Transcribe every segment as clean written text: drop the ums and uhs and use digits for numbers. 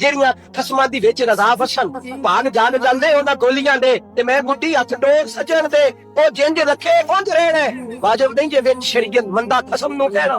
ਜਿਹੜੀਆਂ ਖਸਮਾਂ ਦੀ ਵਿੱਚ ਰਜ਼ਾ ਵਸਣ ਭਾਗ ਜਾਣ ਜਾਂਦੇ ਉਹਨਾਂ ਗੋਲੀਆਂ ਦੇ ਤੇ ਮੈਂ ਗੁੱਡੀ ਹੱਥ ਡੋਰ ਸਜਣ ਦੇ ਉਹ ਜਿੰਜ ਰੱਖੇ ਉਂਝ ਰਹਿਣਾ ਵਾਜਬ ਨਹੀਂ ਜੇ ਵਿੱਚ ਸ਼ਰੀਅਤ ਮੰਦਾ ਕਸਮ ਨੂੰ ਕਹਿਣਾ।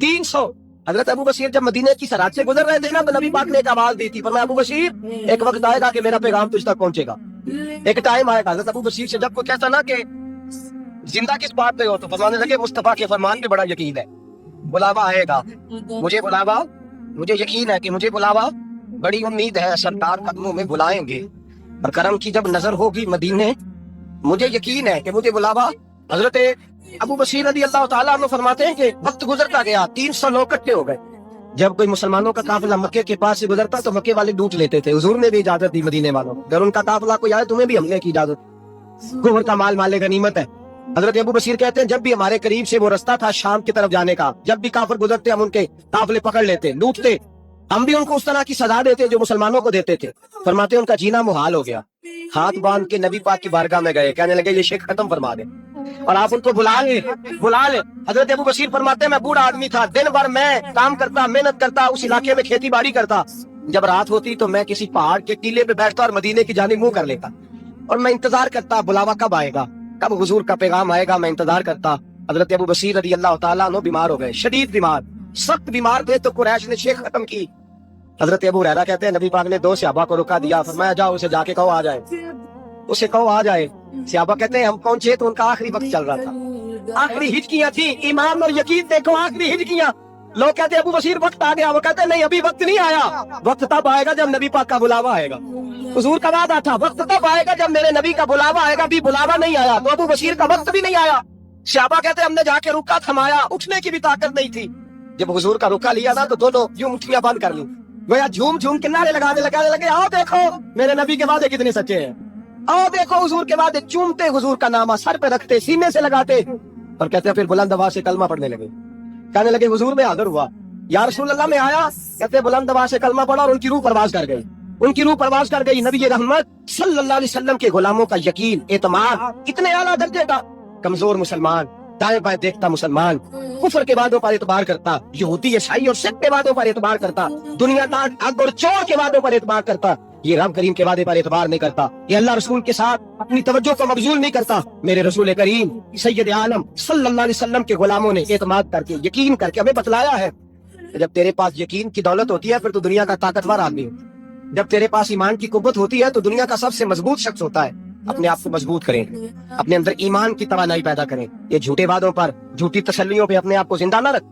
300 حضرت ابو بشیر جب مدینے کی سرحد سے گزر رہے تھے نا تو نبی پاک نے ایک آواز دی تھی، فرمایا ابو بشیر ایک وقت آئے گا کہ میرا پیغام تجھ تک پہنچے گا، ایک ٹائم آئے گا۔ حضرت ابو بشیر سے جب کوئی کہتا نا کہ زندہ کس بات پہ ہو تو فرمانے لگے مصطفیٰ کے فرمان پہ بڑا یقین ہے، بلاوا آئے گا، مجھے یقین ہے کہ مجھے بلاوا، بڑی امید ہے سرکار قدموں میں بلائیں گے اور کرم کی جب نظر ہوگی مدینے، مجھے یقین ہے کہ مجھے بلاوا۔ حضرت ابو بشیر رضی اللہ تعالیٰ عنہ فرماتے ہیں کہ وقت گزرتا گیا، 300 لوگ اکٹھے ہو گئے۔ جب کوئی مسلمانوں کا قافلہ مکے کے پاس سے گزرتا تو مکے والے ڈوٹ لیتے تھے، حضور نے بھی اجازت دی مدینے والوں کو، اگر ان کا قافلہ کوئی آئے تمہیں بھی حملے کی اجازت، گوہر کا مال مال غنیمت ہے۔ حضرت ابو بشیر کہتے ہیں جب بھی ہمارے قریب سے وہ رستہ تھا شام کی طرف جانے کا، جب بھی کافر گزرتے ہم ان کے قافلے پکڑ لیتے، لوٹتے، ہم بھی ان کو اس طرح کی سزا دیتے جو مسلمانوں کو دیتے تھے۔ فرماتے ہیں ان کا جینا محال ہو گیا، ہاتھ باندھ کے نبی پاک کی بارگاہ میں گئے، کہنے لگے یہ شیخ ختم فرما دے اور آپ ان کو بلا لے۔ حضرت ابو بشیر فرماتے ہیں میں بوڑھا آدمی تھا، دن بھر میں کام کرتا، محنت کرتا، اس علاقے میں کھیتی باڑی کرتا، جب رات ہوتی تو میں کسی پہاڑ کے ٹیلے پہ بیٹھتا اور مدینے کی جانب منہ کر لیتا اور میں انتظار کرتا بلاوا کب آئے گا، کب حضور کا پیغام آئے گا، میں انتظار کرتا۔ حضرت ابو بشیر رضی اللہ تعالیٰ عنہ بیمار ہو گئے، شدید بیمار، سخت بیمار تھے تو قریش نے شیخ ختم کی۔ حضرت ابو ہریرہ کہتے ہیں نبی پاک نے 2 صحابہ کو رکا دیا، فرمایا جاؤ اسے جا کے کہو آ جائے، اسے کہو آ جائے۔ صحابہ کہتے ہیں ہم پہنچے تو ان کا آخری وقت چل رہا تھا، آخری ہجکیاں تھی، ایمان اور یقین دیکھو، آخری ہجکیاں۔ لوگ کہتے ہیں ابو بشیر وقت آ گیا، وہ کہتے ہیں نہیں ابھی وقت نہیں آیا، وقت تب آئے گا جب نبی پاک کا بلاوا آئے گا۔ حضور کا وعدہ تھا وقت تب آئے گا جب میرے نبی کا بلاوا آئے گا، بھی بلاوا نہیں آیا تو ابو بشیر کا وقت بھی نہیں آیا۔ صحابہ کہتے ہیں ہم نے جا کے رکا تھمایا، اٹھنے کی بھی طاقت نہیں تھی۔ جب حضور کا رکا لیا نا تو دونوں یوں مٹھیاں بند کر لی، گویا جھوم جھوم کے نعرے لگانے لگے آؤ دیکھو میرے نبی کے وعدے کتنے سچے ہیں، آؤ دیکھو حضور کے وعدے، چومتے حضور کا نامہ سر پہ رکھتے، سینے سے لگاتے اور کہتے ہیں پھر بلند آواز سے کلمہ پڑھنے لگے، کہنے لگے حضور میں حاضر ہوا، یا رسول اللہ میں آیا، کہتے ہیں بلند آواز سے کلمہ پڑھا اور ان کی روح پرواز کر گئی، ان کی روح پرواز کر گئی۔ نبی رحمت صلی اللہ علیہ وسلم کے غلاموں کا یقین، اعتماد اتنے اعلیٰ درجے کا، کمزور مسلمان، دائیں بائیں دیکھتا مسلمان، کفر کے وعدوں پر اعتبار کرتا، یہودی عیسائی اور سکھ کے وعدوں پر اعتبار کرتا، دنیا دار ٹھگ اور چور کے وعدوں پر اعتبار کرتا، یہ رب کریم کے وعدے پر اعتبار نہیں کرتا، یہ اللہ رسول کے ساتھ اپنی توجہ کو مبذول نہیں کرتا۔ میرے رسول کریم سید عالم صلی اللہ علیہ وسلم کے غلاموں نے اعتماد کر کے، یقین کر کے ہمیں بتلایا ہے جب تیرے پاس یقین کی دولت ہوتی ہے پھر تو دنیا کا طاقتور آدمی ہو، جب تیرے پاس ایمان کی قوت ہوتی ہے تو دنیا کا سب سے مضبوط شخص ہوتا ہے۔ اپنے آپ کو مضبوط کریں، اپنے اندر ایمان کی توانائی پیدا کریں، یہ جھوٹے وعدوں پر، جھوٹی تسلیوں پہ اپنے آپ کو زندہ نہ رکھ،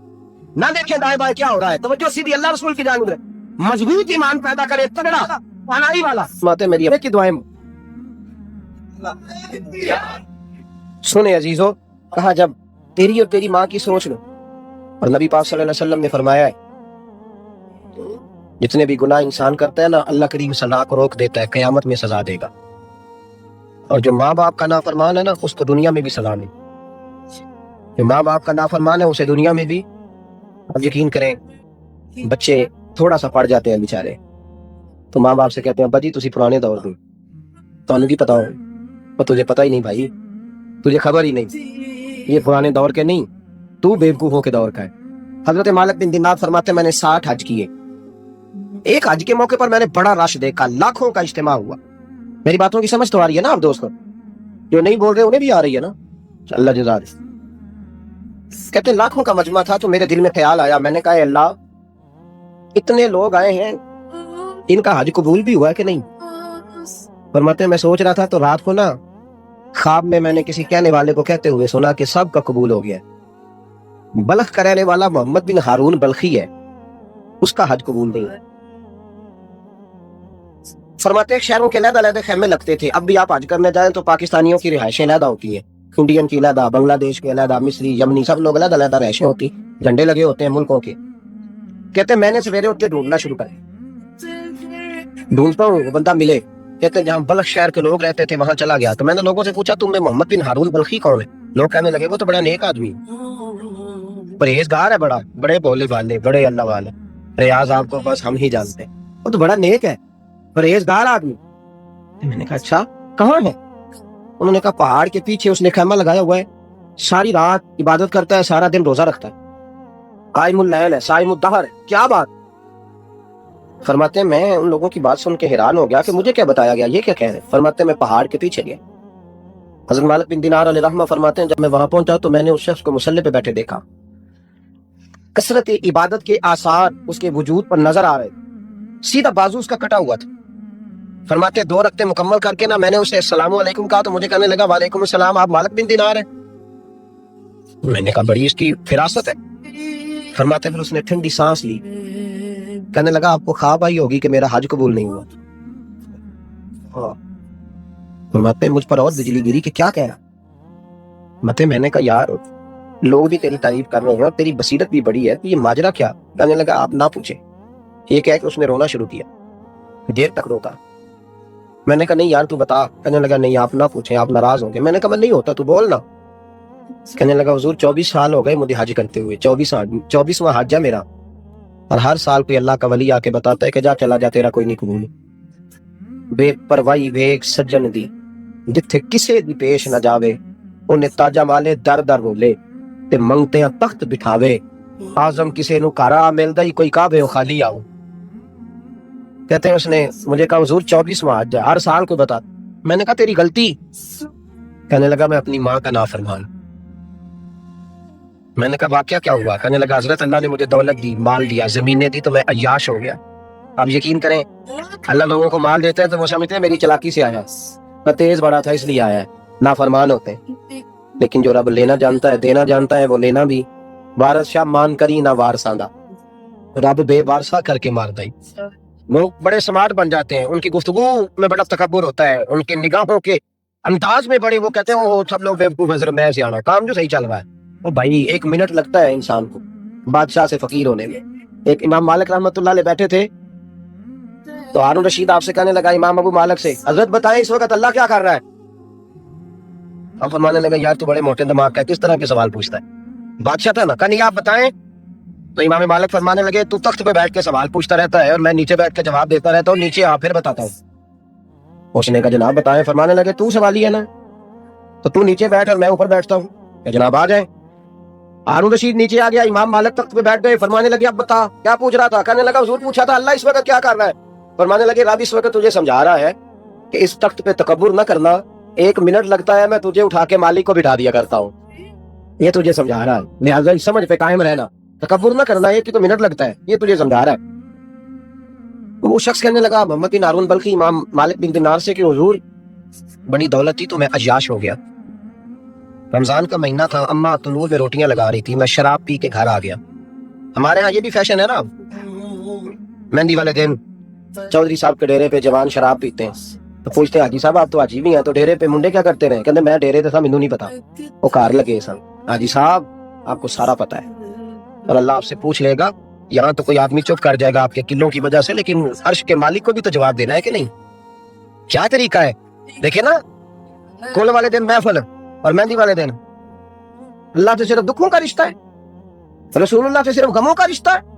نہ دیکھیں دائیں بائیں کیا ہو رہا ہے، توجہ سیدھی اللہ رسول کی جانب رکھ، مضبوط ایمان پیدا کرے، تگڑا توانائی والا۔ ماتے میری کی دعائیں سنے عزیزو، کہا جب تیری اور تیری ماں کی سوچ لو، اور نبی پاک صلی اللہ علیہ وسلم نے فرمایا ہے جتنے بھی گناہ انسان کرتا ہے نا اللہ کریم سزا کو روک دیتا ہے، قیامت میں سزا دے گا، اور جو ماں باپ کا نافرمان ہے نا اس کو دنیا میں بھی سزا نہیں، جو ماں باپ کا نافرمان ہے اسے دنیا میں بھی۔ اب یقین کریں بچے تھوڑا سا پڑ جاتے ہیں بیچارے تو ماں باپ سے کہتے ہیں ابا جی تسی پرانے دور میں تو کی پتا ہو، اور تجھے پتہ ہی نہیں بھائی، تجھے خبر ہی نہیں، یہ پرانے دور کے نہیں، تو بیوقوفوں کے دور کا ہے۔ حضرت مالک بن دینار فرماتے میں نے 60 حج کیے، ایک حج کے موقع پر میں نے بڑا رش دیکھا، لاکھوں کا اجتماع ہوا۔ میری باتوں کی سمجھ تو آ رہی ہے نا آپ دوستوں؟ جو نہیں بول رہے انہیں بھی آ رہی ہے نا؟ اللہ جزا دے۔ کہتے ہیں لاکھوں کا مجمع تھا تو میرے دل میں خیال آیا، میں نے کہا اے اللہ اتنے لوگ آئے ہیں، ان کا حج قبول بھی ہوا ہے کہ نہیں؟ فرماتے ہیں میں سوچ رہا تھا تو رات کو نا خواب میں نے کسی کہنے والے کو کہتے ہوئے سنا کہ سب کا قبول ہو گیا ہے، بلخ کا رہنے والا محمد بن ہارون بلخی ہے، اس کا حج قبول نہیں ہے۔ فرماتے ہیں شہروں کے علیحدہ علیحدہ خیمے لگتے تھے، اب بھی آپ حج کرنے جائیں تو پاکستانیوں کی رہائشیں علیحدہ ہوتی ہیں، انڈین کی علیحدہ، بنگلہ دیش کے علیحدہ، مصری، یمنی، سب لوگ علیحدہ علیحدہ رہائشیں ہوتی، جھنڈے لگے ہوتے ہیں ملکوں کے۔ کہتے ہیں میں نے سویرے اٹھ کے ڈھونڈنا شروع کر، ڈھونڈتا ہوں وہ بندہ ملے، کہتے ہیں جہاں بلخ شہر کے لوگ رہتے تھے وہاں چلا گیا تو میں نے لوگوں سے پوچھا تم میں محمد بن ہارون بلخی کون ہے؟ لوگ کہنے لگے وہ تو بڑا نیک آدمی، پرہیزگار ہے، بڑے بولے والے، بڑے اللہ والے، ریاض آپ کو بس ہم ہی جانتے ہیں، وہ تو بڑا نیک ہے، پرہیزگار آدمی۔ میں نے کہا اچھا کہاں ہے؟ انہوں نے کہا پہاڑ کے پیچھے اس نے خیمہ لگایا ہوا ہے، ساری رات عبادت کرتا ہے، سارا دن روزہ رکھتا ہے، قائم اللیل ہے، صائم الدہر ہے۔ کیا بات؟ فرماتے ہیں میں ان لوگوں کی بات سن کے حیران ہو گیا کہ مجھے کیا بتایا گیا، یہ کیا کہہ رہے ہیں؟ فرماتے ہیں میں پہاڑ کے پیچھے گیا۔ حضرت مالک بن دینار علیہ رحمہ فرماتے ہیں جب میں وہاں پہنچا تو میں نے اس شخص کو مصلی پہ بیٹھے دیکھا، کثرت عبادت کے آثار اس کے وجود پر نظر آ رہے، سیدھا بازو اس کا کٹا ہوا تھا. فرماتے 2 رکعتیں مکمل کر کے نا میں نے اسے السلام علیکم کہا تو مجھے کہنے لگا وعلیکم السلام، آپ مالک بن دینار ہیں. میں نے کہا بڑی اس کی فراست ہے. فرماتے پھر اس نے ٹھنڈی سانس لی، کہنے لگا آپ کو خواب آئی ہوگی کہ میرا حج قبول نہیں ہوا. فرماتے مجھ پر اور بجلی گری کہ کیا کہہ رہا. میں نے کہا یار لوگ بھی تیری تعریف کر رہے ہیں اور تیری بصیرت بھی بڑی ہے، تو یہ ماجرا کیا؟ کہنے لگا آپ نہ پوچھیں. یہ کہہ کہ اس نے رونا شروع کیا، دیر تک روتا. میں نے کہا نہیں یار تو بتا. کہنے لگا نہیں آپ نہ پوچھیں، آپ ناراض ہوں گے. میں نے کہا میں نہیں ہوتا، تو بول نا. کہنے لگا حضور 24 سال ہو گئے مجھے حج کرتے ہوئے، 24واں حج ہے میرا، اور ہر سال کوئی اللہ کا ولی آ کے بتاتا ہے کہ جا چلا جا تیرا کوئی نہیں قبول. بے پرواہی ویگ سجن دی جتھے کسے دی پیش نہ جاوے، انہیں تاجا مالے در در رولے تے منگتے ہیں تخت بٹھاوے. آزم کسے نو کارا ملدا ہی کوئی کعبے خالی آؤ. کہتے ہیں اس نے مجھے کہا حضور 24واں حج ہے، ہر سال کوئی بتا. میں نے کہا تیری غلطی. کہنے لگا میں اپنی ماں کا نافرمان. میں نے کہا واقعہ کیا ہوا؟ کہنے لگا حضرت اللہ نے مجھے دولت دی، مال دیا، زمینیں دی، تو میں عیاش ہو گیا. آپ یقین کریں اللہ لوگوں کو مال دیتا ہے تو وہ سمجھتے ہیں میری چلاکی سے آیا، میں تیز بڑا تھا اس لیے آیا ہے. نافرمان ہوتے ہیں. لیکن جو رب لینا جانتا ہے دینا جانتا ہے وہ لینا بھی. وارث شاہ مان کری نہ وارثاں دا، رب بے وارثہ کر کے مار دائی. وہ بڑے سمارٹ بن جاتے ہیں، ان کی گفتگو میں بڑا تکبر ہوتا ہے، ان کے نگاہوں کے انداز میں بڑے وہ کہتے ہیں وہ سب لوگ بیوقوف ہیں، صرف میں سے آنا کام جو صحیح چل رہا ہے. وہ بھائی 1 منٹ لگتا ہے انسان کو بادشاہ سے فقیر ہونے میں. ایک امام مالک رحمۃ اللہ علیہ بیٹھے تھے تو ہارون رشید آپ سے کہنے لگا امام ابو مالک سے حضرت بتائیں اس وقت اللہ کیا کر رہا ہے؟ اب فرمانے لگا یار تو بڑے موٹے دماغ کا ہے، کس طرح کے سوال پوچھتا ہے؟ بادشاہ تھا نا، کہا نہیں آپ بتائیں. تو امام مالک فرمانے لگے تو تخت پہ بیٹھ کے سوال پوچھتا رہتا ہے اور میں نیچے بیٹھ کے جواب دیتا رہتا ہوں، نیچے آ پھر بتاتا ہوں. اس نے کہا جناب بتائیں. فرمانے لگے تو سوالی ہے نا، تو تو نیچے بیٹھ اور میں اوپر بیٹھتا ہوں. کہ جناب آ جائیں. ہارون رشید نیچے آ گیا، امام مالک تخت پہ بیٹھ گئے. فرمانے لگے اب بتا کیا پوچھ رہا تھا؟ کہنے لگا حضور پوچھا تھا اللہ اس وقت کیا کر رہا ہے. فرمانے لگے رب اس وقت تجھے سمجھا رہا ہے کہ اس تخت پہ تکبر نہ کرنا، 1 منٹ لگتا ہے میں تجھے اٹھا کے مالک کو بٹھا دیا کرتا ہوں. یہ تجھے سمجھا رہا ہے، لہٰذا اس سمجھ پہ قائم رہنا، تکبر نہ کرنا، ایک تو منٹ لگتا ہے، یہ تجھے سمجھا رہا ہے. وہ شخص کہنے لگا محمد بن ہارون بلخی امام مالک بن دینار سے کہ حضور بڑی دولت تھی تو میں عیاش ہو گیا. رمضان کا مہینہ تھا، اماں تنور میں روٹیاں لگا رہی تھی، میں شراب پی کے گھر آ گیا. ہمارے ہاں یہ بھی فیشن ہے نا، مہندی والے دن چودھری صاحب کے ڈیرے پہ جوان شراب پیتے ہیں تو پوچھتے ہیں حاجی صاحب آپ تو حاجی بھی ہیں تو ڈیرے پہ منڈے کیا کرتے رہے؟ کہتے میں ڈیرے تھا مینوں نہیں پتا، وہ کار لگے سن. حاجی صاحب آپ کو سارا پتا ہے اور اللہ آپ سے پوچھ لے گا. یہاں تو کوئی آدمی چپ کر جائے گا آپ کے قلوں کی وجہ سے، لیکن عرش کے مالک کو بھی تو جواب دینا ہے کہ نہیں؟ کیا طریقہ ہے؟ دیکھیں نا، کل والے دن محفل اور مہندی والے دن اللہ سے صرف دکھوں کا رشتہ ہے، رسول اللہ سے صرف غموں کا رشتہ ہے.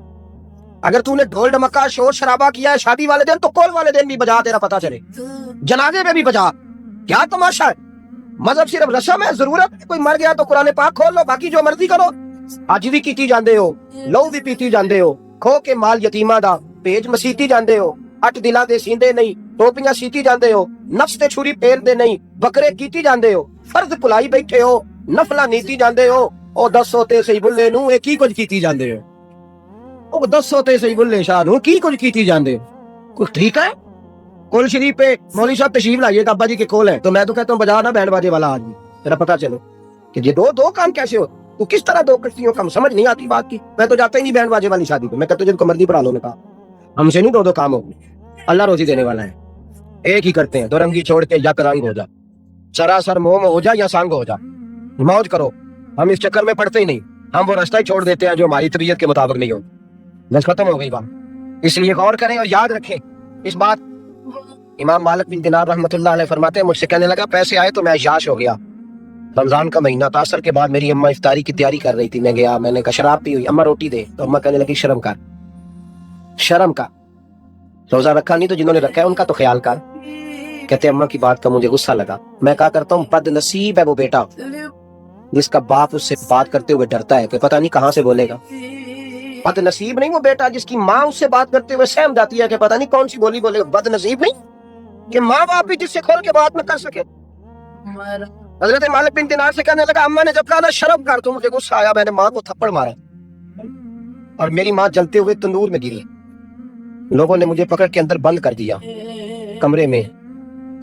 اگر تو نے ڈھول ڈمکا شور شرابہ کیا ہے شادی والے دن تو کول والے دن بھی بجا، تیرا پتہ چلے، جنازے میں بھی بجا. کیا تماشا ہے؟ مذہب صرف رسم ہے، ضرورت ہے، کوئی مر گیا تو قرآن پاک کھول لو، باقی جو مرضی کرو. اج بھی کیتی جاندے ہو، لو بھی پیتی جاندے ہو، کھو کے مال یتیماں دا پیج مسیتی جاندے ہو، اٹ دلاں دے سیندے نہیں، ٹوپیاں سیتی جاندے ہو، نفس تے چھری پھیر دے نہیں، بکرے کیتی جاندے ہو، فرض بھلائی بیٹھے ہو، نفلا نیتی جاندے ہو. او دسو تے صحیح بلے نو اے کی کچھ کیتی جاندے ہو؟ او دسو تے صحیح بلے شاہ نو کی کچھ کیتی جاندے ہو؟ کچھ ٹھیک ہے؟ کول شریف پہ مولوی صاحب تشریف لائیے ابا جی کے کول ہے تو میں تو کہتا ہوں بجا نا بینڈ باجے والا آدمی، تیرا پتہ چلو کہ یہ دو کام کیسے ہو. تو کس طرح دو کشتیوں کا سمجھ نہیں آتی بات کی. میں تو جاتا ہی نہیں بینڈ باجے والی شادی پہ، میں کہتا ہوں جن کو مرضی پڑھا لو. نے کہا ہم سے نہیں دو کام ہو، اللہ روزی دینے والا ہے، ایک ہی کرتے ہیں، دو رنگی چھوڑ کے یک رنگ ہو جا، سراسر موم ہو جا یا سانگ ہو جا، موج کرو. ہم اس چکر میں پڑتے ہی نہیں، ہم وہ راستہ ہی چھوڑ دیتے ہیں جو ہماری طبیعت کے مطابق نہیں ہو. بس ختم ہو گئی بات. اس لیے غور کریں اور یاد رکھیں اس بات. امام مالک بن دینار رحمۃ اللہ علیہ فرماتے ہیں مجھ سے کہنے لگا پیسے آئے تو میں عیاش ہو گیا. رمضان کا مہینہ تھا، عصر کے بعد میری اماں افطاری کی تیاری کر رہی تھی، میں گیا، میں نے کہا شراب پی ہوئی، اماں روٹی دے. تو اماں کہنے لگی شرم کر، شرم کر، روزہ رکھا نہیں تو جنہوں نے رکھا ہے ان کا تو خیال کر. کہتے اماں کی بات کا مجھے غصہ لگا. میں کہا کرتا ہوں بد نصیب ہے وہ بیٹا جس کا باپ اس سے بات کرتے ہوئے ڈرتا ہے کہ پتہ نہیں کہاں سے بولے گا. بد نصیب نہیں وہ بیٹا جس کی ماں اس سے بات کرتے ہوئے سہم جاتی ہے کہ پتہ نہیں کون سی بولی بولے گا. بد نصیب نہیں کہ ماں باپ بھی جس سے کھول کے بات نہ کر سکے. حضرت مالک بن دینار سے کہنے لگا اماں نے جب کہا نا شرم کر تو مجھے غصہ آیا، میں نے ماں کو تھپڑ مارا. اور میری ماں جلتے ہوئے تندور میں گری. لوگوں نے مجھے پکڑ کے اندر بند کر دیا کمرے میں.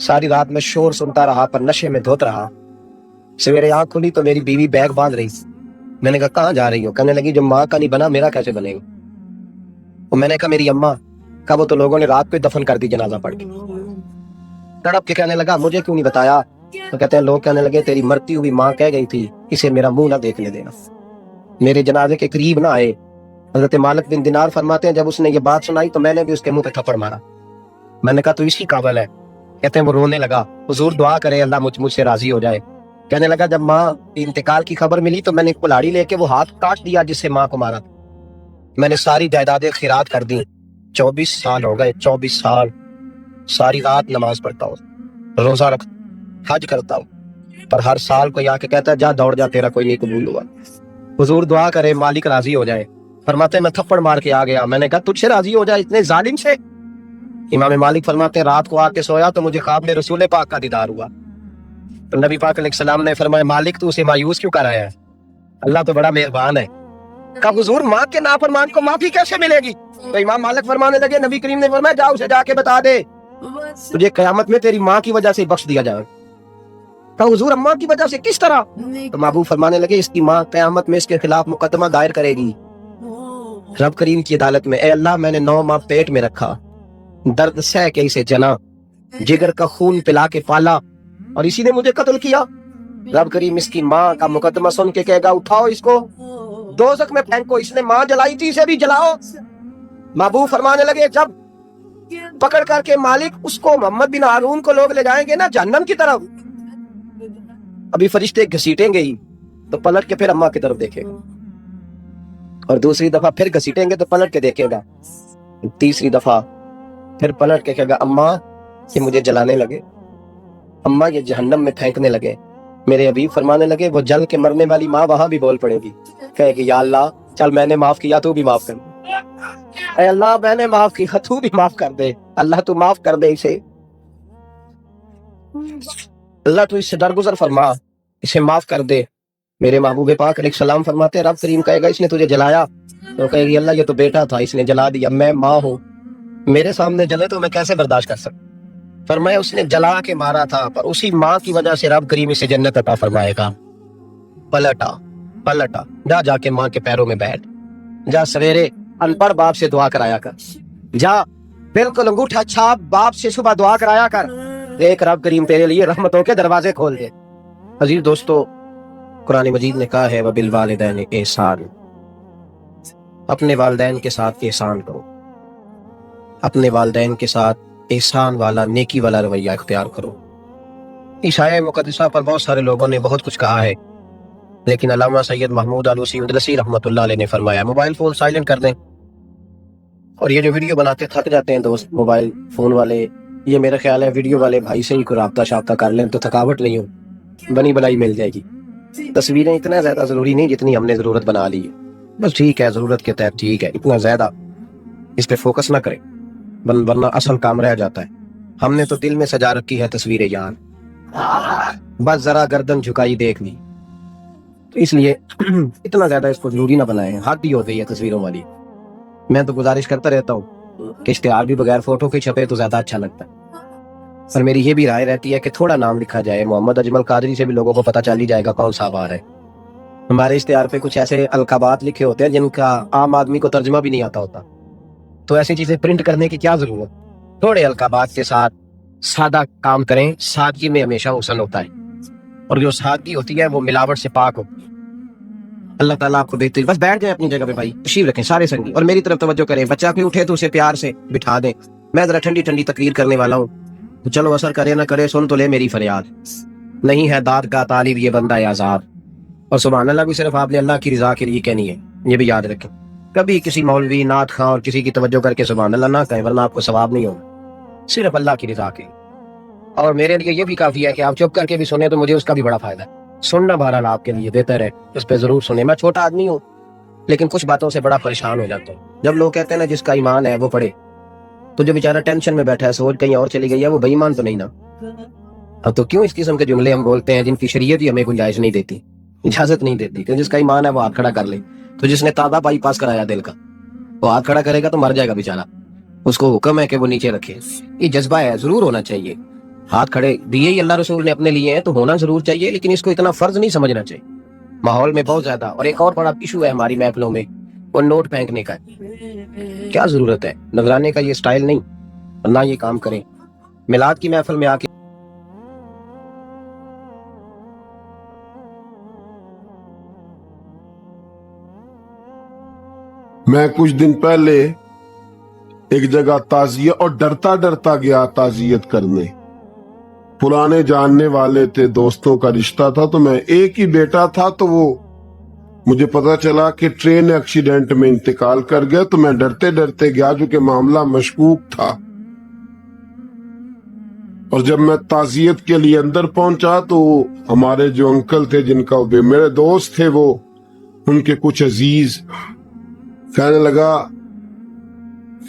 ساری رات میں شور سنتا رہا پر نشے میں دھوت رہا. سویرے آنکھ کھلی تو میری بیوی بیگ باندھ رہی. میں نے کہا کہاں جا رہی ہو؟ کہنے لگی جو ماں کا نہیں بنا میرا کیسے بنے گا. اور میں نے کہا میری اماں. کہا وہ تو لوگوں نے رات کو دفن کر دی جنازہ پڑھ کے. تڑپ کے کہنے لگا مجھے کیوں نہیں بتایا؟ تو کہتے ہیں لوگ کہنے لگے تیری مرتی ہوئی ماں کہہ گئی تھی اسے میرا منہ نہ دیکھنے دینا. میرے جنازے کے قریب نہ آئے. حضرت مالک بن دینار فرماتے ہیں جب اس نے یہ بات سنائی تو میں نے بھی اس کے منہ پہ تھپڑ مارا. میں نے کہا تو اسی قابل ہے. کہتے ہیں وہ رونے لگا. حضور دعا کرے اللہ مجھ سے راضی ہو جائے. کہنے لگا جب ماں انتقال کی خبر ملی تو میں نے ایک کلاڑی لے کے وہ ہاتھ کاٹ دیا جس سے ماں کو مارا. میں نے ساری جائیدادیں خیرات کر دی. 24 سال ہو گئے. 24 سال ساری رات نماز پڑھتا ہوں, روزہ رکھتا ہوں, حج کرتا ہوں, پر ہر سال کوئی آ کے کہتا ہے جا دوڑ جا تیرا کوئی نہیں قبول ہوا. حضور دعا کرے مالک راضی ہو جائے. فرماتے ہیں میں تھپڑ مار کے آ گیا. میں نے کہا تجھ سے راضی ہو جائے اتنے ظالم سے؟ امام مالک فرماتے ہیں رات کو آ کے سویا تو مجھے خواب میں رسول پاک کا دیدار ہوا. تو نبی پاک علیہ السلام نے فرمایا مالک تو اسے مایوس کیوں کر رہا ہے؟ اللہ تو بڑا مہربان ہے. کہا حضور ماں کے نافرمان کو معافی کیسے ملے گی؟ تو امام مالک فرمانے لگے نبی کریم نے فرمایا جا اسے جا کے بتا دے تجھے قیامت میں تیری ماں کی وجہ سے بخش دیا جائے. کہا حضور اماں کی وجہ سے کس طرح؟ تو محبوب فرمانے لگے اس کی ماں قیامت میں اس کے خلاف مقدمہ دائر کرے گی رب کریم کی عدالت میں. اے اللہ میں نے 9 ماہ پیٹ میں رکھا, درد سہ کے اسے جنا, جگر کا خون پلا کے پالا اور اسی نے مجھے قتل کیا. رب کریم اس کی ماں کا مقدمہ سن کے کہے گا اٹھاؤ اس کو دوزخ میں پھینکو, اس نے ماں جلائی تھی اسے بھی جلاؤ. محبوب فرمانے لگے جب پکڑ کر کے مالک اس کو محمد بن ہارون کو لوگ لے جائیں گے نا جہنم کی طرف, ابھی فرشتے گھسیٹیں گے ہی تو پلٹ کے پھر اماں کی طرف دیکھے گا, اور دوسری دفعہ پھر گھسیٹیں گے تو پلٹ کے دیکھے گا, تیسری دفعہ پھر پلٹ کے کہے گا اماں یہ مجھے جلانے لگے, اماں یہ جہنم میں پھینکنے لگے. میرے حبیب فرمانے لگے وہ جل کے مرنے والی ماں وہاں بھی بول پڑے گی, کہے گی یا اللہ چل میں نے معاف کیا تو بھی معاف کر دے. اے اللہ میں نے معاف کیا تو بھی معاف کر دے. اللہ تو معاف کر دے اسے, اللہ تو اس سے درگزر فرما, اسے معاف کر دے. میرے محبوب پاک علیہ السلام فرماتے ہیں رب کریم کہے گا اس نے تجھے جلایا, تو کہے گی اللہ یہ تو بیٹا تھا اس نے جلا دیا, میں ماں ہوں میرے سامنے جلے تو میں کیسے برداشت کر سکتا. فرمایا اس نے جلا کے مارا تھا پر اسی ماں کی وجہ سے رب کریم اسے جنت عطا فرمائے گا. پلٹا جا کے ماں کے پیروں میں بیٹھ جا, سویرے ان پڑھ باپ سے دعا کرایا کر, جا بالکل انگوٹھا چھاپ باپ سے صبح دعا کرایا کر, دیکھ رب کریم تیرے لیے رحمتوں کے دروازے کھول دے. عزیز دوستو قرآن مجید نے کہا ہے وبالوالدین احسان, اپنے والدین کے ساتھ احسان کرو, اپنے والدین کے ساتھ احسان والا نیکی والا رویہ اختیار کرو. اس آیہ مقدسہ پر بہت سارے لوگوں نے بہت کچھ کہا ہے, لیکن علامہ سید محمود آلوسی مدرسی رحمۃ اللہ علیہ نے فرمایا موبائل فون سائلنٹ کر دیں. اور یہ جو ویڈیو بناتے تھک جاتے ہیں دوست موبائل فون والے, یہ میرا خیال ہے ویڈیو والے بھائی سے ہی کوئی رابطہ شابطہ کر لیں تو تھکاوٹ نہیں ہو, بنی بلائی مل جائے گی. تصویریں اتنا زیادہ ضروری نہیں جتنی ہم نے ضرورت بنا لی ہے, بس ٹھیک ہے ضرورت کے تحت ٹھیک ہے, اتنا زیادہ اس پہ فوکس نہ کریں ورنہ اصل کام رہ جاتا ہے. ہم نے تو دل میں سجا رکھی ہے تصویریں یار, بس ذرا گردن جھکائی دیکھ لی, تو اس لیے اتنا زیادہ اس کو ضروری نہ بنائیں, حد ہی ہو گئی ہے تصویروں والی. میں تو گزارش کرتا رہتا ہوں کہ اشتہار بھی بغیر فوٹو کے چھپے تو زیادہ اچھا لگتا ہے. اور میری یہ بھی رائے رہتی ہے کہ تھوڑا نام لکھا جائے, محمد اجمل قادری سے بھی لوگوں کو پتہ چل ہی جائے گا کون سا بار ہے. ہمارے اشتہار پہ کچھ ایسے القابات لکھے ہوتے ہیں جن کا عام آدمی کو ترجمہ بھی نہیں آتا ہوتا, تو ایسی چیزیں پرنٹ کرنے کی کیا ضرورت. تھوڑے القابات کے ساتھ سادہ کام کریں, سادگی میں ہمیشہ حسن ہوتا ہے, اور جو سادگی ہوتی ہے وہ ملاوٹ سے پاک ہوتی ہے. اللہ تعالیٰ آپ کو بہتر. بس بیٹھ جائیں اپنی جگہ پہ بھائی, تشریف رکھیں سارے سنگی, اور میری طرف توجہ کریں. بچہ کوئی اٹھے تو اسے پیار سے بٹھا دیں. میں ذرا ٹھنڈی ٹھنڈی تقریر کرنے والا ہوں, تو چلو اثر کرے نہ کرے سن تو لے میری فریاد. نہیں ہے داد کا طالب یہ بندہ آزاد, اور سبحان اللہ بھی صرف آپ نے اللہ کی رضا کے لیے کہنی ہے, یہ بھی یاد رکھیں. کبھی کسی مولوی نعت خواں اور کسی کی توجہ کر کے سبحان اللہ نہ کہیں ورنہ آپ کو ثواب نہیں ہوگا, صرف اللہ کی رضا کے. اور میرے لیے یہ بھی کافی ہے کہ آپ چپ کر کے بھی سنیں تو مجھے اس کا بھی بڑا فائدہ ہے. سننا بہرحال آپ کے لیے بہتر ہے, اس پہ ضرور سنیں. میں چھوٹا آدمی ہوں لیکن کچھ باتوں سے بڑا پریشان ہو جاتا ہوں. جب لوگ کہتے ہیں نا جس کا ایمان ہے وہ پڑھے, تو جو بیچارہ ٹینشن میں بیٹھا ہے سوچ کہیں اور چلی گئی ہے وہ بے ایمان تو نہیں نا. اب تو کیوں اس قسم کے جملے ہم بولتے ہیں جن کی شریعت ہی ہمیں گنجائش نہیں دیتی, اجازت نہیں دیتی کہ جس کا ایمان ہے وہ ہاتھ کھڑا کر لے. تو جس نے تازہ بائی پاس کرایا دل کا وہ ہاتھ کھڑا کرے گا تو مر جائے گا بیچارہ. اس کو حکم ہے کہ وہ نیچے رکھے. یہ جذبہ ہے, ضرور ہونا چاہیے. ہاتھ کھڑے دیے ہی اللہ رسول نے اپنے لیے ہیں تو ہونا ضرور چاہیے, لیکن اس کو اتنا فرض نہیں سمجھنا چاہیے. ماحول میں بہت زیادہ. اور ایک اور بڑا ایشو ہے ہماری محفلوں میں, وہ نوٹ پھینکنے کا ہے. کیا ضرورت ہے نذرانے کا؟ یہ سٹائل نہیں, نہ یہ کام کریں. میلاد کی محفل میں آ کے میں کچھ دن پہلے ایک جگہ تعزیہ, اور ڈرتا ڈرتا گیا تعزیت کرنے. پرانے جاننے والے تھے, دوستوں کا رشتہ تھا, تو میں ایک ہی بیٹا تھا, تو وہ مجھے پتا چلا کہ ٹرین ایکسیڈنٹ میں انتقال کر گیا. تو میں ڈرتے ڈرتے گیا جو کہ معاملہ مشکوک تھا. اور جب میں تعزیت کے لیے اندر پہنچا تو ہمارے جو انکل تھے, جن کا میرے دوست تھے, وہ ان کے کچھ عزیز کہنے لگا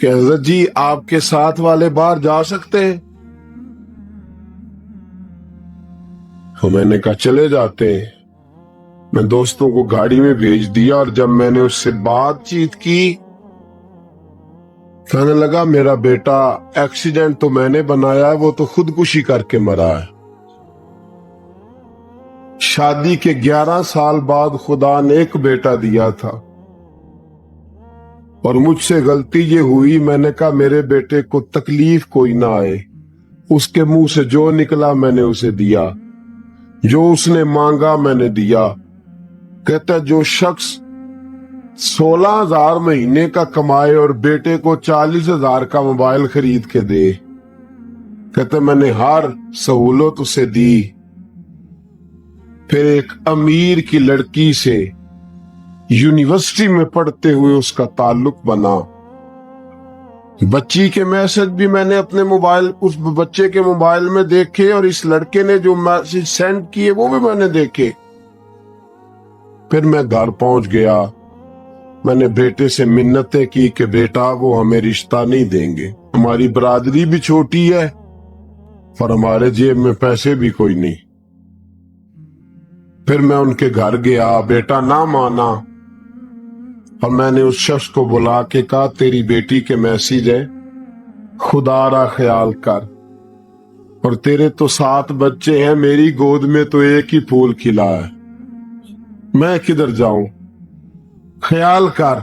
کہ حضرت جی آپ کے ساتھ والے باہر جا سکتے ہیں؟ تو میں نے کہا چلے جاتے ہیں. میں دوستوں کو گاڑی میں بھیج دیا, اور جب میں نے اس سے بات چیت کی, کہنے لگا میرا بیٹا ایکسیڈنٹ تو میں نے بنایا ہے, وہ تو خودکشی کر کے مرا ہے. شادی کے 11 سال بعد خدا نے ایک بیٹا دیا تھا, اور مجھ سے غلطی یہ ہوئی, میں نے کہا میرے بیٹے کو تکلیف کوئی نہ آئے. اس کے منہ سے جو نکلا میں نے اسے دیا, جو اس نے مانگا میں نے دیا. کہتا جو شخص 16,000 مہینے کا کمائے اور بیٹے کو 40,000 کا موبائل خرید کے دے, کہتا میں نے ہر سہولت اسے دی. پھر ایک امیر کی لڑکی سے یونیورسٹی میں پڑھتے ہوئے اس کا تعلق بنا. بچی کے میسج بھی میں نے اپنے موبائل, اس بچے کے موبائل میں دیکھے, اور اس لڑکے نے جو میسج سینڈ کیے وہ بھی میں نے دیکھے. پھر میں گھر پہنچ گیا. میں نے بیٹے سے منتیں کی کہ بیٹا وہ ہمیں رشتہ نہیں دیں گے, ہماری برادری بھی چھوٹی ہے اور ہمارے جیب میں پیسے بھی کوئی نہیں. پھر میں ان کے گھر گیا, بیٹا نہ مانا, اور میں نے اس شخص کو بلا کے کہا تیری بیٹی کے میسج ہے, خدا را خیال کر, اور تیرے تو 7 بچے ہیں, میری گود میں تو ایک ہی پھول کھلا ہے, میں کدھر جاؤں, خیال کر.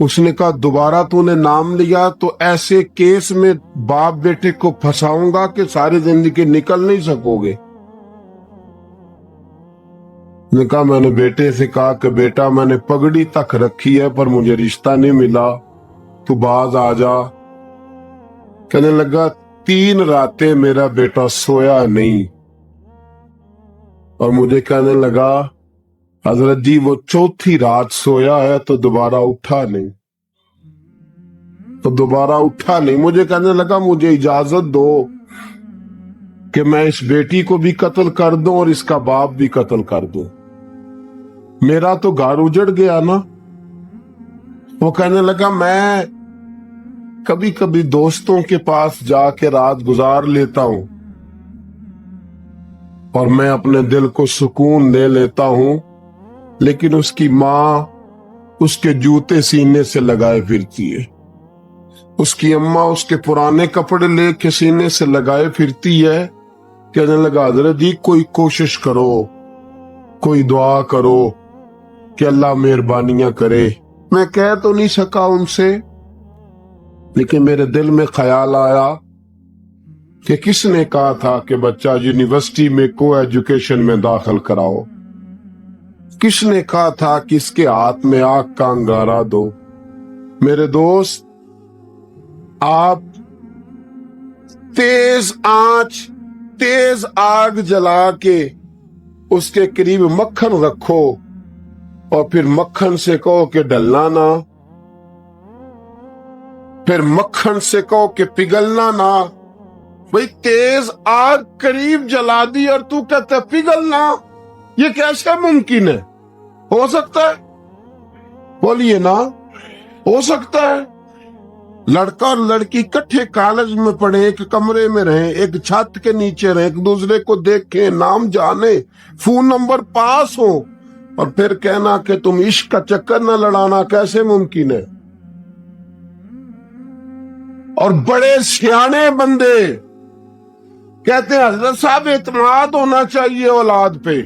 اس نے کہا دوبارہ تو نے نام لیا تو ایسے کیس میں باپ بیٹے کو پھنساؤں گا کہ ساری زندگی نکل نہیں سکو گے. نے کہا میں نے بیٹے سے کہا کہ بیٹا میں نے پگڑی تک رکھی ہے پر مجھے رشتہ نہیں ملا, تو باز آ جا. کہنے لگا 3 راتیں میرا بیٹا سویا نہیں, اور مجھے کہنے لگا حضرت جی وہ 4تھی رات سویا ہے تو دوبارہ اٹھا نہیں, مجھے کہنے لگا مجھے اجازت دو کہ میں اس بیٹی کو بھی قتل کر دوں اور اس کا باپ بھی قتل کر دوں, میرا تو گھر اجڑ گیا نا. وہ کہنے لگا میں کبھی کبھی دوستوں کے پاس جا کے رات گزار لیتا ہوں, اور میں اپنے دل کو سکون دے لیتا ہوں, لیکن اس کی ماں اس کے جوتے سینے سے لگائے پھرتی ہے, اس کی اماں اس کے پرانے کپڑے لے کے سینے سے لگائے پھرتی ہے. کہنے لگا حضرت جی کوئی کوشش کرو, کوئی دعا کرو کہ اللہ مہربانیاں کرے. میں کہہ تو نہیں سکا ان سے, لیکن میرے دل میں خیال آیا کہ کس نے کہا تھا کہ بچہ یونیورسٹی میں کو ایجوکیشن میں داخل کراؤ, کس نے کہا تھا کہ اس کے ہاتھ میں آگ کا انگارہ دو. میرے دوست آپ تیز آنچ تیز آگ جلا کے اس کے قریب مکھن رکھو, اور پھر مکھن سے کہو کہ ڈلنا نہ, پھر مکھن سے کہو کہ پگھلنا نہ. بھئی تیز آگ قریب جلا دی اور تو کہتا ہے پگھلنا, یہ کیسے ممکن ہے؟ ہو سکتا ہے؟ بولیے نا, ہو سکتا ہے؟ لڑکا اور لڑکی کٹھے کالج میں پڑھیں, ایک کمرے میں رہیں, ایک چھت کے نیچے رہیں, ایک دوسرے کو دیکھیں, نام جانے, فون نمبر پاس ہو, اور پھر کہنا کہ تم عشق کا چکر نہ لڑانا کیسے ممکن ہے؟ اور بڑے سیانے بندے کہتے ہیں حضرت صاحب اعتماد ہونا چاہیے اولاد پہ.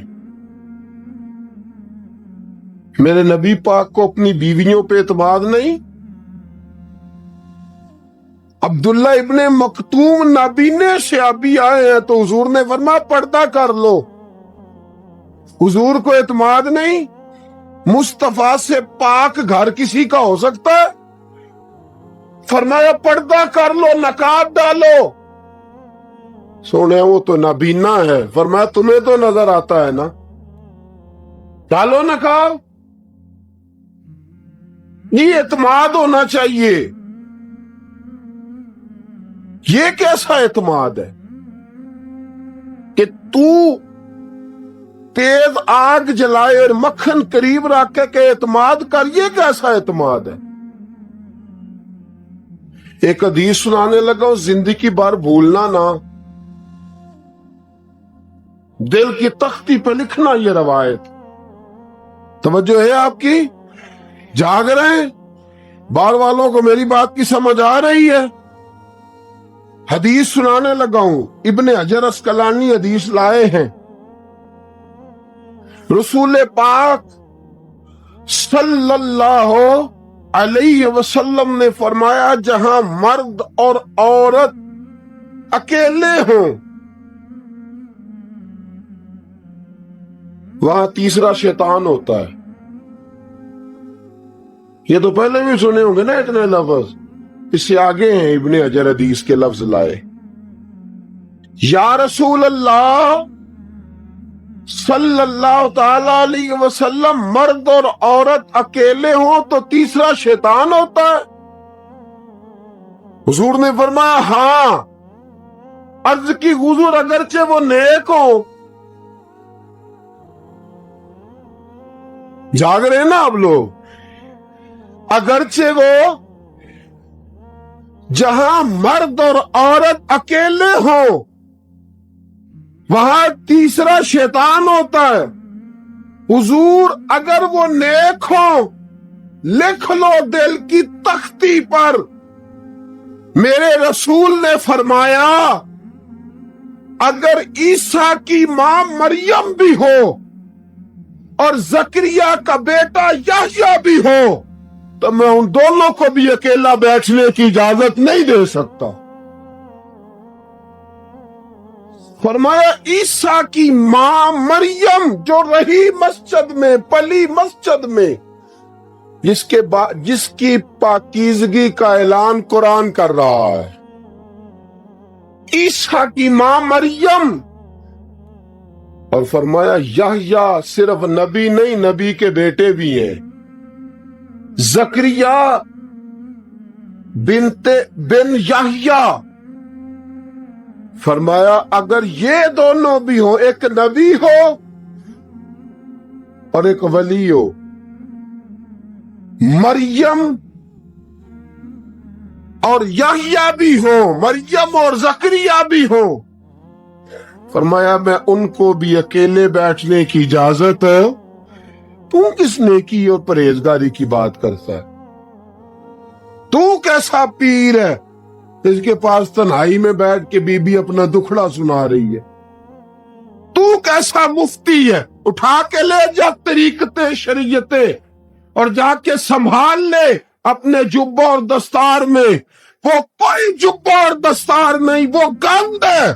میرے نبی پاک کو اپنی بیویوں پہ اعتماد نہیں؟ عبداللہ ابن مکتوم نابینے صحابی آئے ہیں تو حضور نے فرمایا پردہ کر لو. حضور کو اعتماد نہیں؟ مصطفیٰ سے پاک گھر کسی کا ہو سکتا ہے؟ فرمایا پردہ کر لو، نقاب ڈالو. سونے وہ تو نابینا ہے. فرمایا تمہیں تو نظر آتا ہے نا، ڈالو نقاب. یہ اعتماد ہونا چاہیے. یہ کیسا اعتماد ہے کہ تو تیز آگ جلائے اور مکھن قریب رکھ کے اعتماد کر؟ یہ کیسا اعتماد ہے؟ ایک حدیث سنانے لگا، زندگی بھر بھولنا نہ، دل کی تختی پہ لکھنا. یہ روایت توجہ ہے آپ کی؟ جاگ رہے ہیں؟ بار والوں کو میری بات کی سمجھ آ رہی ہے؟ حدیث سنانے لگا ہوں. ابن حجر اسقلانی حدیث لائے ہیں. رسول پاک صلی اللہ علیہ وسلم نے فرمایا جہاں مرد اور عورت اکیلے ہوں وہاں تیسرا شیطان ہوتا ہے. یہ تو پہلے بھی سنے ہوں گے نا اتنے لفظ. اس سے آگے ہیں ابن حجر حدیث کے لفظ لائے. یا رسول اللہ صلی اللہ تعالی علیہ وسلم، مرد اور عورت اکیلے ہوں تو تیسرا شیطان ہوتا ہے؟ حضور نے فرمایا ہاں. عرض کی حضور اگرچہ وہ نیک ہو. جاگ رہے نا آپ لوگ؟ اگرچہ وہ جہاں مرد اور عورت اکیلے ہوں وہاں تیسرا شیطان ہوتا ہے. حضور اگر وہ نیک ہو لکھ لو دل کی تختی پر. میرے رسول نے فرمایا اگر عیسیٰ کی ماں مریم بھی ہو اور زکریا کا بیٹا یحییٰ بھی ہو تو میں ان دونوں کو بھی اکیلا بیٹھنے کی اجازت نہیں دے سکتا. فرمایا عیسیٰ کی ماں مریم جو رہی مسجد میں، پلی مسجد میں، جس کی پاکیزگی کا اعلان قرآن کر رہا ہے، عیسیٰ کی ماں مریم. اور فرمایا یحییٰ صرف نبی نہیں، نبی کے بیٹے بھی ہیں. زکریا بن یحییٰ. فرمایا اگر یہ دونوں بھی ہوں، ایک نبی ہو اور ایک ولی ہو، مریم اور یحییٰ بھی ہو، مریم اور زکریا بھی ہو، فرمایا میں ان کو بھی اکیلے بیٹھنے کی اجازت ہے. تو کس نیکی اور پرہیزگاری کی بات کرتا ہے؟ تو کیسا پیر ہے اس کے پاس تنہائی میں بیٹھ کے بی بی اپنا دکھڑا سنا رہی ہے؟ تو کیسا مفتی ہے؟ اٹھا کے لے جا طریقتیں شریعتیں اور جا کے سنبھال لے اپنے جبہ اور دستار میں. وہ کوئی جبہ اور دستار نہیں، وہ گند ہے.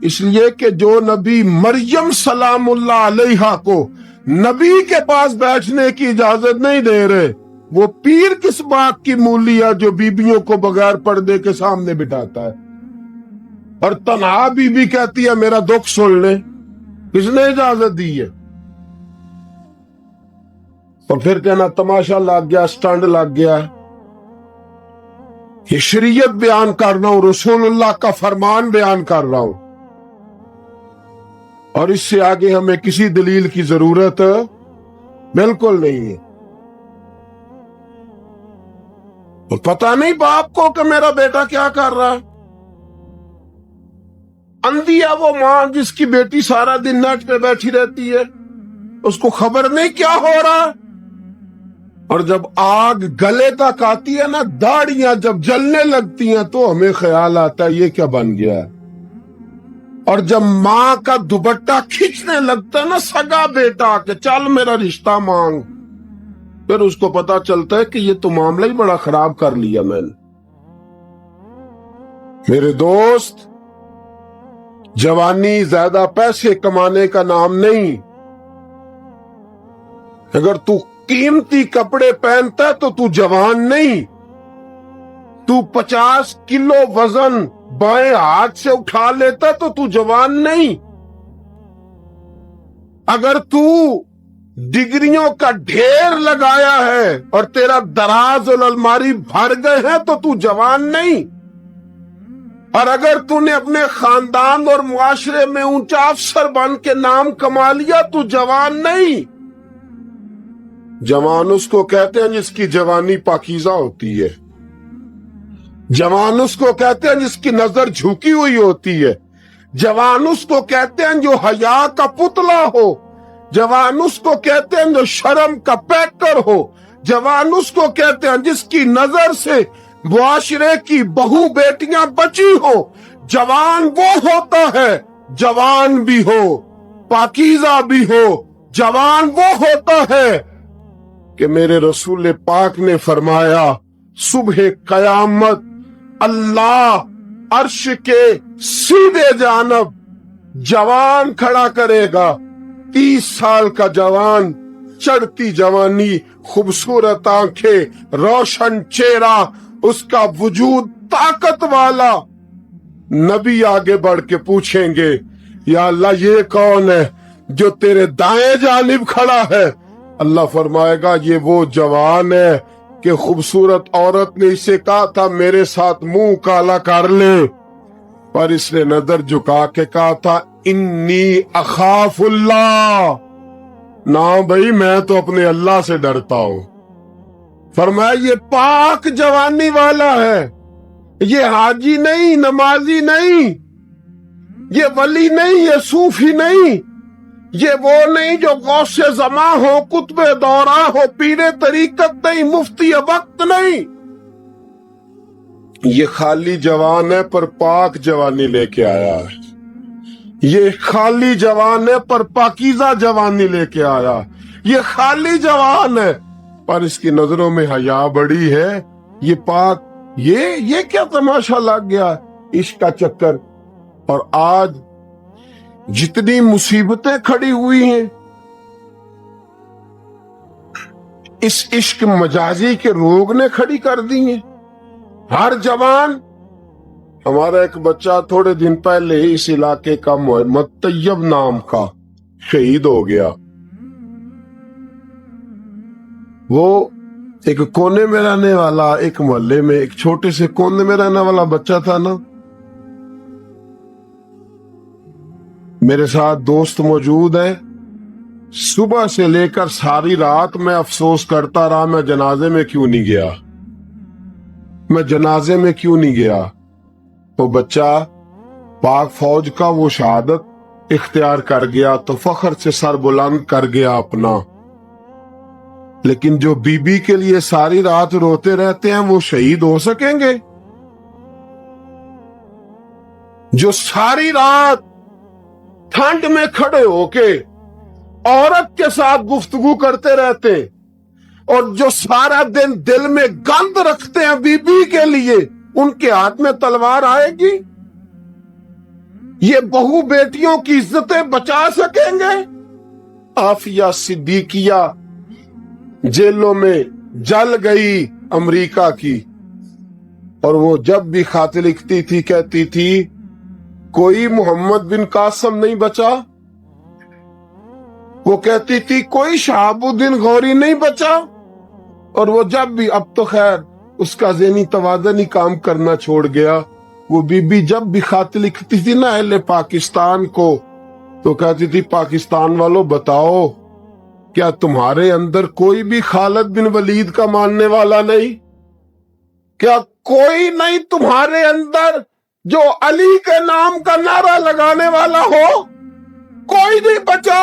اس لیے کہ جو نبی مریم سلام اللہ علیہا کو نبی کے پاس بیٹھنے کی اجازت نہیں دے رہے، وہ پیر کس بات کی مولی ہے جو بیبیوں کو بغیر پردے کے سامنے بٹھاتا ہے اور تنہا بی بی کہتی ہے میرا دکھ سن لے؟ کس نے اجازت دی ہے؟ اور پھر کہنا تماشا لگ گیا، سٹنڈ لگ گیا. یہ شریعت بیان کر رہا ہوں، رسول اللہ کا فرمان بیان کر رہا ہوں، اور اس سے آگے ہمیں کسی دلیل کی ضرورت بالکل نہیں ہے. اور پتہ نہیں باپ کو کہ میرا بیٹا کیا کر رہا ہے. اندھی ہے وہ ماں جس کی بیٹی سارا دن نیٹ پہ بیٹھی رہتی ہے. اس کو خبر نہیں کیا ہو رہا. اور جب آگ گلے تک آتی ہے نا، داڑیاں جب جلنے لگتی ہیں تو ہمیں خیال آتا ہے یہ کیا بن گیا ہے. اور جب ماں کا دوپٹہ کھینچنے لگتا ہے نا سگا بیٹا کہ چل میرا رشتہ مانگ، پھر اس کو پتا چلتا ہے کہ یہ تو معاملہ ہی بڑا خراب کر لیا میں نے. میرے دوست، جوانی زیادہ پیسے کمانے کا نام نہیں. اگر تو قیمتی کپڑے پہنتا ہے تو جوان نہیں. تو 50 کلو وزن بائیں ہاتھ سے اٹھا لیتا تو جوان نہیں. اگر تو ڈگریوں کا ڈھیر لگایا ہے اور تیرا دراز الماری بھر گئے ہیں تو جوان نہیں. اور اگر تو نے اپنے خاندان اور معاشرے میں اونچا افسر بن کے نام کما لیا تو جوان نہیں. جوان اس کو کہتے ہیں جس کی جوانی پاکیزہ ہوتی ہے. جوان اس کو کہتے ہیں جس کی نظر جھکی ہوئی ہوتی ہے. جوان اس کو کہتے ہیں جو حیا کا پتلا ہو. جوان اس کو کہتے ہیں جو شرم کا پیکر ہو. جوان اس کو کہتے ہیں جس کی نظر سے معاشرے کی بہو بیٹیاں بچی ہو. جوان وہ ہوتا ہے، جوان بھی ہو پاکیزہ بھی ہو. جوان وہ ہوتا ہے کہ میرے رسول پاک نے فرمایا صبح قیامت اللہ عرش کے سیدھے جانب جوان کھڑا کرے گا. 30 سال کا جوان، چڑھتی جوانی، خوبصورت آنکھیں، روشن چہرہ، اس کا وجود طاقت والا. نبی آگے بڑھ کے پوچھیں گے یا اللہ یہ کون ہے جو تیرے دائیں جانب کھڑا ہے؟ اللہ فرمائے گا یہ وہ جوان ہے کہ خوبصورت عورت نے اسے کہا تھا میرے ساتھ منہ کالا کر لے، پر اس نے نظر جھکا کے کہا تھا انی اخاف اللہ. نہ بھائی میں تو اپنے اللہ سے ڈرتا ہوں. فرمایا یہ پاک جوانی والا ہے، یہ حاجی نہیں، نمازی نہیں، یہ ولی نہیں، یہ صوفی نہیں، یہ وہ نہیں جو غوث زماں ہو، قطب دورہ ہو، پیر طریقت نہیں، مفتی وقت نہیں. یہ خالی جوان ہے پر پاک جوانی لے کے آیا ہے. یہ خالی جوان ہے پر پاکیزہ جوانی لے کے آیا. یہ خالی جوان ہے پر اس کی نظروں میں حیا بڑی ہے. یہ پاک، یہ کیا تماشا لگ گیا عشق کا چکر. اور آج جتنی مصیبتیں کھڑی ہوئی ہیں اس عشق مجازی کے روگ نے کھڑی کر دی ہیں. ہر جوان، ہمارا ایک بچہ تھوڑے دن پہلے اس علاقے کا محمد طیب نام کا شہید ہو گیا. وہ ایک کونے میں رہنے والا، ایک محلے میں ایک چھوٹے سے کونے میں رہنے والا بچہ تھا نا. میرے ساتھ دوست موجود ہے. صبح سے لے کر ساری رات میں افسوس کرتا رہا میں جنازے میں کیوں نہیں گیا، میں جنازے میں کیوں نہیں گیا. وہ بچہ پاک فوج کا وہ شہادت اختیار کر گیا تو فخر سے سر بلند کر گیا اپنا. لیکن جو بی بی کے لیے ساری رات روتے رہتے ہیں وہ شہید ہو سکیں گے؟ جو ساری رات ٹھنڈ میں کھڑے ہو کے عورت کے ساتھ گفتگو کرتے رہتے اور جو سارا دن دل میں گند رکھتے ہیں بی بی کے لیے، ان کے ہاتھ میں تلوار آئے گی؟ یہ بہو بیٹیوں کی عزتیں بچا سکیں گے؟ آفیہ صدیقیہ جیلوں میں جل گئی امریکہ کی، اور وہ جب بھی خط لکھتی تھی کہتی تھی کوئی محمد بن قاسم نہیں بچا. وہ کہتی تھی کوئی شہاب الدین غوری نہیں بچا. اور وہ جب بھی، اب تو خیر اس کا ذہنی توازن ہی کام کرنا چھوڑ گیا، وہ بی بی جب بھی خط لکھتی تھی نا اہل پاکستان کو تو کہتی تھی پاکستان والوں بتاؤ کیا تمہارے اندر کوئی بھی خالد بن ولید کا ماننے والا نہیں؟ کیا کوئی نہیں تمہارے اندر جو علی کے نام کا نعرہ لگانے والا ہو؟ کوئی نہیں بچا.